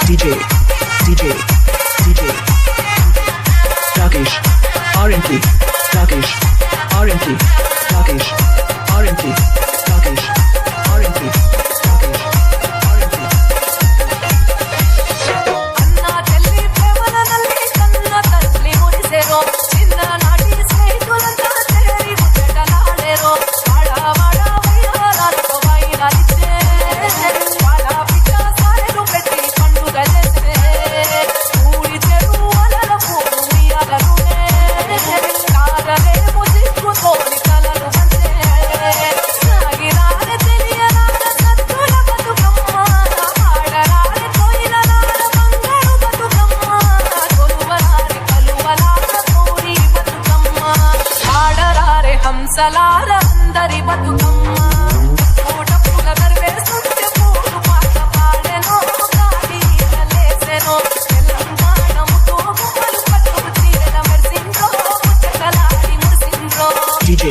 DJ Rakesh RMT Rakesh RMT Rakesh RMT Rakesh RMT Rakesh RMT అన్నా చెల్లి ప్రేమలనల్లి కన్న తల్లి మురిసెరో చిన్ననాటి స్నేహితులంతా చేరి ముచ్చటలాడెరో వాడ వయ్యారాలతో వైరాలిచ్చే వాళ్ళ పిచ్చ సారెలు పెట్టి పండుగ చేసే ఊరి చెరువుల పూలు ఉయ్యాలలునే కారలేమో సిగ్గుతోని కలలు పంచే సాగిరాని తెలియరాన సత్తుల బతుకమ్మ ఆడరాని కోయిలరాన బంగారు బతుకమ్మ కొలువరాని కలువలార కోరి బతుకమ్మ ఆడరారే హంసలార అందరి బతుకమ్మ పూటప్పుల దర్వేస్తుంటే పూలు పాట పాడెనో గాలిలలేసెనో తెలంగాణముతో గుమ్మలు పట్టుకు చీరల మెరిసిండ్రో ముచ్చటలాడి మురిసిండ్రో DJ